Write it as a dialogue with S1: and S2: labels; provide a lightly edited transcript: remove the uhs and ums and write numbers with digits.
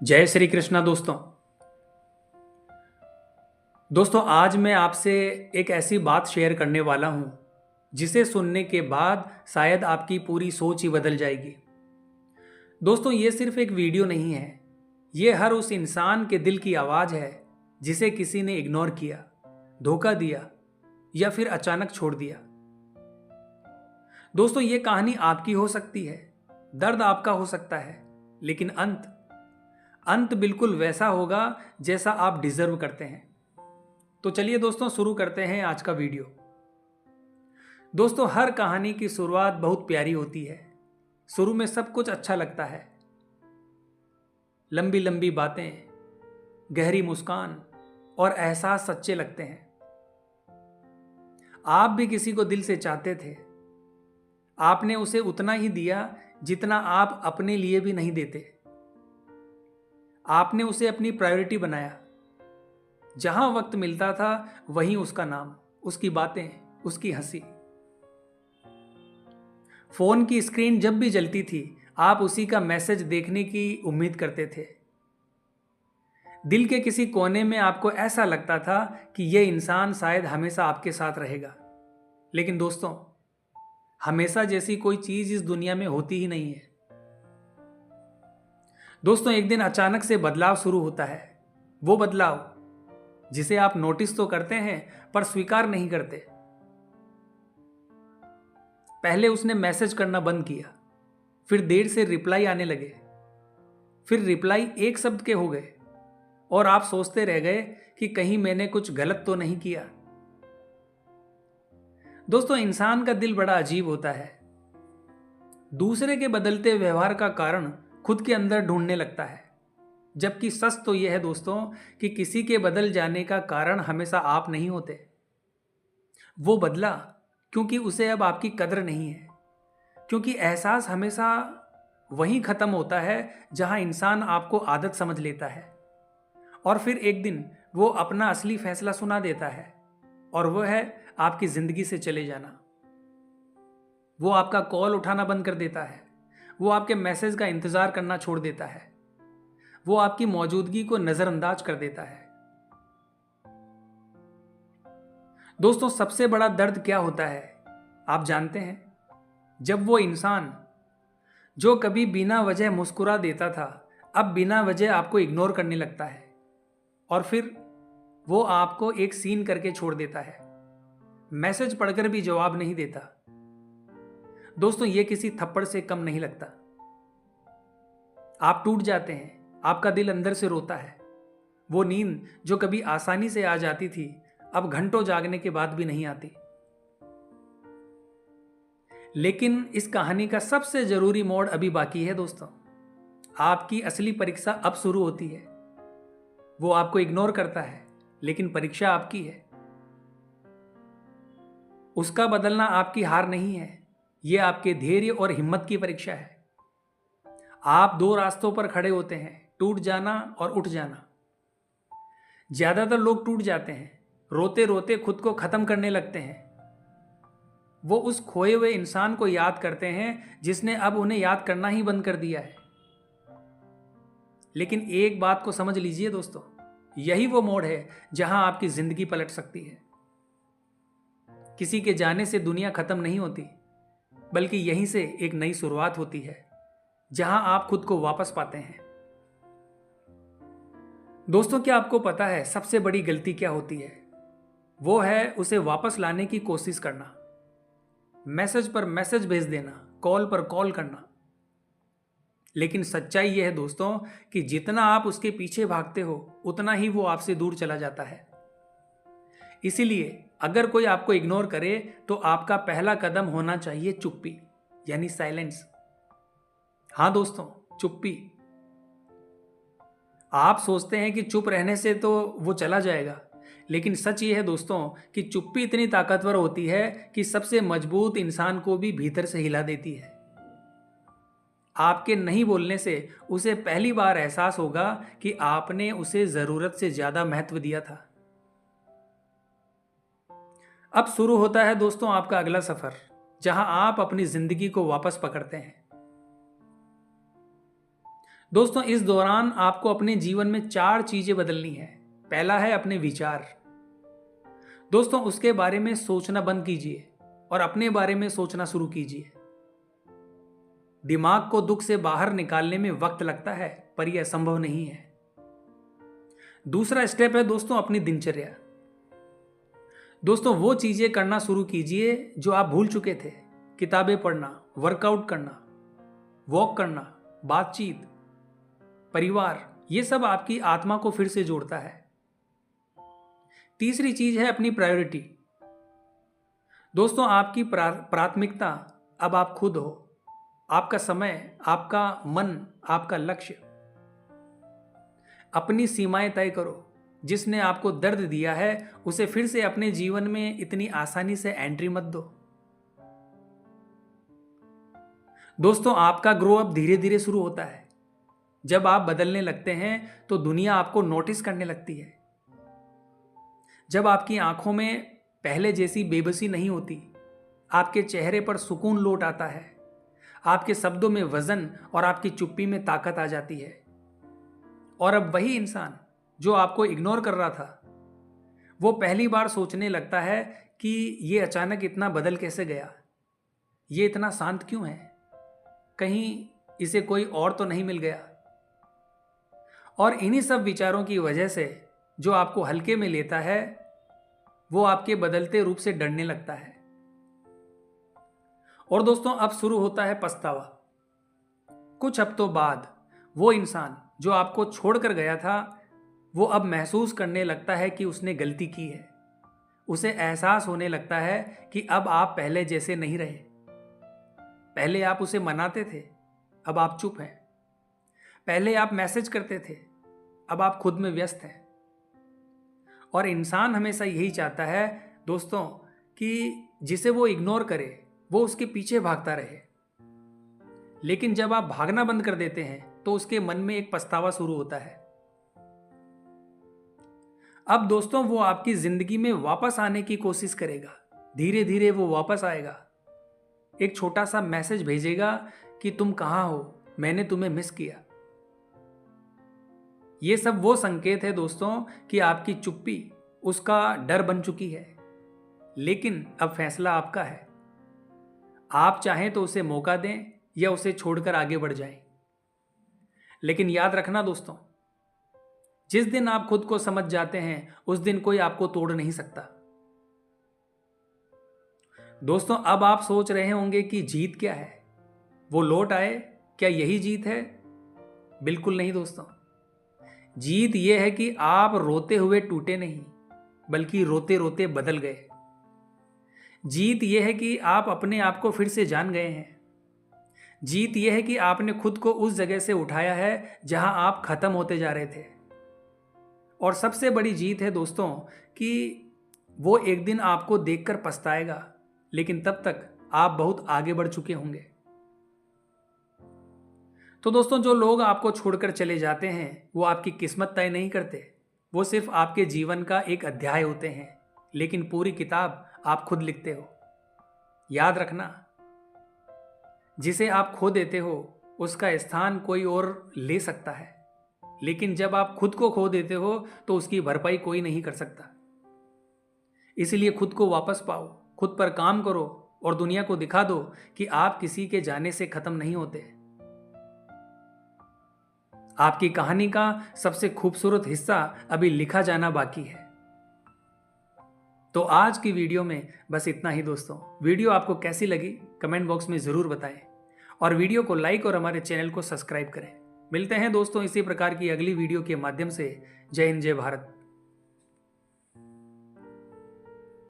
S1: जय श्री कृष्णा दोस्तों आज मैं आपसे एक ऐसी बात शेयर करने वाला हूं जिसे सुनने के बाद शायद आपकी पूरी सोच ही बदल जाएगी। दोस्तों ये सिर्फ एक वीडियो नहीं है, ये हर उस इंसान के दिल की आवाज़ है जिसे किसी ने इग्नोर किया, धोखा दिया या फिर अचानक छोड़ दिया। दोस्तों ये कहानी आपकी हो सकती है, दर्द आपका हो सकता है, लेकिन अंत अंत बिल्कुल वैसा होगा जैसा आप डिजर्व करते हैं। तो चलिए दोस्तों शुरू करते हैं आज का वीडियो। दोस्तों हर कहानी की शुरुआत बहुत प्यारी होती है। शुरू में सब कुछ अच्छा लगता है, लंबी लंबी बातें, गहरी मुस्कान और एहसास सच्चे लगते हैं। आप भी किसी को दिल से चाहते थे, आपने उसे उतना ही दिया जितना आप अपने लिए भी नहीं देते। आपने उसे अपनी प्रायोरिटी बनाया, जहां वक्त मिलता था वहीं उसका नाम, उसकी बातें, उसकी हंसी। फोन की स्क्रीन जब भी जलती थी आप उसी का मैसेज देखने की उम्मीद करते थे। दिल के किसी कोने में आपको ऐसा लगता था कि यह इंसान शायद हमेशा आपके साथ रहेगा। लेकिन दोस्तों हमेशा जैसी कोई चीज इस दुनिया में होती ही नहीं है। दोस्तों एक दिन अचानक से बदलाव शुरू होता है। वो बदलाव जिसे आप नोटिस तो करते हैं पर स्वीकार नहीं करते। पहले उसने मैसेज करना बंद किया, फिर देर से रिप्लाई आने लगे, फिर रिप्लाई एक शब्द के हो गए और आप सोचते रह गए कि कहीं मैंने कुछ गलत तो नहीं किया। दोस्तों इंसान का दिल बड़ा अजीब होता है, दूसरे के बदलते व्यवहार का कारण खुद के अंदर ढूंढने लगता है। जबकि सच तो यह है दोस्तों कि किसी के बदल जाने का कारण हमेशा आप नहीं होते। वो बदला क्योंकि उसे अब आपकी कद्र नहीं है, क्योंकि एहसास हमेशा वहीं खत्म होता है जहां इंसान आपको आदत समझ लेता है और फिर एक दिन वो अपना असली फैसला सुना देता है, और वो है आपकी जिंदगी से चले जाना। वो आपका कॉल उठाना बंद कर देता है, वो आपके मैसेज का इंतजार करना छोड़ देता है, वो आपकी मौजूदगी को नजरअंदाज कर देता है। दोस्तों सबसे बड़ा दर्द क्या होता है आप जानते हैं? जब वो इंसान जो कभी बिना वजह मुस्कुरा देता था अब बिना वजह आपको इग्नोर करने लगता है, और फिर वो आपको एक सीन करके छोड़ देता है, मैसेज पढ़कर भी जवाब नहीं देता। दोस्तों ये किसी थप्पड़ से कम नहीं लगता। आप टूट जाते हैं, आपका दिल अंदर से रोता है। वो नींद जो कभी आसानी से आ जाती थी अब घंटों जागने के बाद भी नहीं आती। लेकिन इस कहानी का सबसे जरूरी मोड़ अभी बाकी है दोस्तों। आपकी असली परीक्षा अब शुरू होती है। वो आपको इग्नोर करता है लेकिन परीक्षा आपकी है। उसका बदलना आपकी हार नहीं है, यह आपके धैर्य और हिम्मत की परीक्षा है। आप दो रास्तों पर खड़े होते हैं, टूट जाना और उठ जाना। ज्यादातर लोग टूट जाते हैं, रोते रोते खुद को खत्म करने लगते हैं। वो उस खोए हुए इंसान को याद करते हैं जिसने अब उन्हें याद करना ही बंद कर दिया है। लेकिन एक बात को समझ लीजिए दोस्तों, यही वो मोड़ है जहां आपकी जिंदगी पलट सकती है। किसी के जाने से दुनिया खत्म नहीं होती, बल्कि यहीं से एक नई शुरुआत होती है जहां आप खुद को वापस पाते हैं। दोस्तों क्या आपको पता है सबसे बड़ी गलती क्या होती है? वो है उसे वापस लाने की कोशिश करना, मैसेज पर मैसेज भेज देना, कॉल पर कॉल करना। लेकिन सच्चाई यह है दोस्तों कि जितना आप उसके पीछे भागते हो उतना ही वो आपसे दूर चला जाता है। इसीलिए अगर कोई आपको इग्नोर करे तो आपका पहला कदम होना चाहिए चुप्पी, यानी साइलेंस। हाँ दोस्तों, चुप्पी। आप सोचते हैं कि चुप रहने से तो वो चला जाएगा, लेकिन सच ये है दोस्तों कि चुप्पी इतनी ताकतवर होती है कि सबसे मजबूत इंसान को भी भीतर से हिला देती है। आपके नहीं बोलने से उसे पहली बार एहसास होगा कि आपने उसे जरूरत से ज्यादा महत्व दिया था। अब शुरू होता है दोस्तों आपका अगला सफर, जहां आप अपनी जिंदगी को वापस पकड़ते हैं। दोस्तों इस दौरान आपको अपने जीवन में 4 चीजें बदलनी है। पहला है अपने विचार। दोस्तों उसके बारे में सोचना बंद कीजिए और अपने बारे में सोचना शुरू कीजिए। दिमाग को दुख से बाहर निकालने में वक्त लगता है, पर यह असंभव नहीं है। दूसरा स्टेप है दोस्तों अपनी दिनचर्या। दोस्तों वो चीजें करना शुरू कीजिए जो आप भूल चुके थे। किताबें पढ़ना, वर्कआउट करना, वॉक करना, बातचीत, परिवार, ये सब आपकी आत्मा को फिर से जोड़ता है। तीसरी चीज है अपनी प्रायोरिटी। दोस्तों आपकी प्राथमिकता अब आप खुद हो। आपका समय, आपका मन, आपका लक्ष्य। अपनी सीमाएं तय करो। जिसने आपको दर्द दिया है उसे फिर से अपने जीवन में इतनी आसानी से एंट्री मत दो। दोस्तों आपका ग्रो अप धीरे धीरे शुरू होता है। जब आप बदलने लगते हैं तो दुनिया आपको नोटिस करने लगती है। जब आपकी आंखों में पहले जैसी बेबसी नहीं होती, आपके चेहरे पर सुकून लौट आता है, आपके शब्दों में वजन और आपकी चुप्पी में ताकत आ जाती है। और अब वही इंसान जो आपको इग्नोर कर रहा था, वो पहली बार सोचने लगता है कि ये अचानक इतना बदल कैसे गया, ये इतना शांत क्यों है, कहीं इसे कोई और तो नहीं मिल गया। और इन्हीं सब विचारों की वजह से जो आपको हल्के में लेता है वो आपके बदलते रूप से डरने लगता है। और दोस्तों अब शुरू होता है पछतावा। कुछ हफ्तों बाद वो इंसान जो आपको छोड़कर गया था वो अब महसूस करने लगता है कि उसने गलती की है। उसे एहसास होने लगता है कि अब आप पहले जैसे नहीं रहे। पहले आप उसे मनाते थे, अब आप चुप हैं। पहले आप मैसेज करते थे, अब आप खुद में व्यस्त हैं। और इंसान हमेशा यही चाहता है दोस्तों कि जिसे वो इग्नोर करे वो उसके पीछे भागता रहे। लेकिन जब आप भागना बंद कर देते हैं तो उसके मन में एक पछतावा शुरू होता है। अब दोस्तों वो आपकी जिंदगी में वापस आने की कोशिश करेगा। धीरे धीरे वो वापस आएगा, एक छोटा सा मैसेज भेजेगा कि तुम कहां हो, मैंने तुम्हें मिस किया। ये सब वो संकेत है दोस्तों कि आपकी चुप्पी उसका डर बन चुकी है। लेकिन अब फैसला आपका है। आप चाहें तो उसे मौका दें या उसे छोड़कर आगे बढ़ जाएं। लेकिन याद रखना दोस्तों, जिस दिन आप खुद को समझ जाते हैं उस दिन कोई आपको तोड़ नहीं सकता। दोस्तों अब आप सोच रहे होंगे कि जीत क्या है, वो लौट आए, क्या यही जीत है? बिल्कुल नहीं दोस्तों। जीत यह है कि आप रोते हुए टूटे नहीं, बल्कि रोते रोते बदल गए। जीत यह है कि आप अपने आप को फिर से जान गए हैं। जीत यह है कि आपने खुद को उस जगह से उठाया है जहां आप खत्म होते जा रहे थे। और सबसे बड़ी जीत है दोस्तों कि वो एक दिन आपको देखकर पछताएगा, लेकिन तब तक आप बहुत आगे बढ़ चुके होंगे। तो दोस्तों जो लोग आपको छोड़कर चले जाते हैं वो आपकी किस्मत तय नहीं करते, वो सिर्फ आपके जीवन का एक अध्याय होते हैं, लेकिन पूरी किताब आप खुद लिखते हो। याद रखना, जिसे आप खो देते हो उसका स्थान कोई और ले सकता है, लेकिन जब आप खुद को खो देते हो तो उसकी भरपाई कोई नहीं कर सकता। इसलिए खुद को वापस पाओ, खुद पर काम करो और दुनिया को दिखा दो कि आप किसी के जाने से खत्म नहीं होते। आपकी कहानी का सबसे खूबसूरत हिस्सा अभी लिखा जाना बाकी है। तो आज की वीडियो में बस इतना ही दोस्तों। वीडियो आपको कैसी लगी कमेंट बॉक्स में ज़रूर बताएं और वीडियो को लाइक और हमारे चैनल को सब्सक्राइब करें। मिलते हैं दोस्तों इसी प्रकार की अगली वीडियो के माध्यम से। जय हिंद, जय भारत।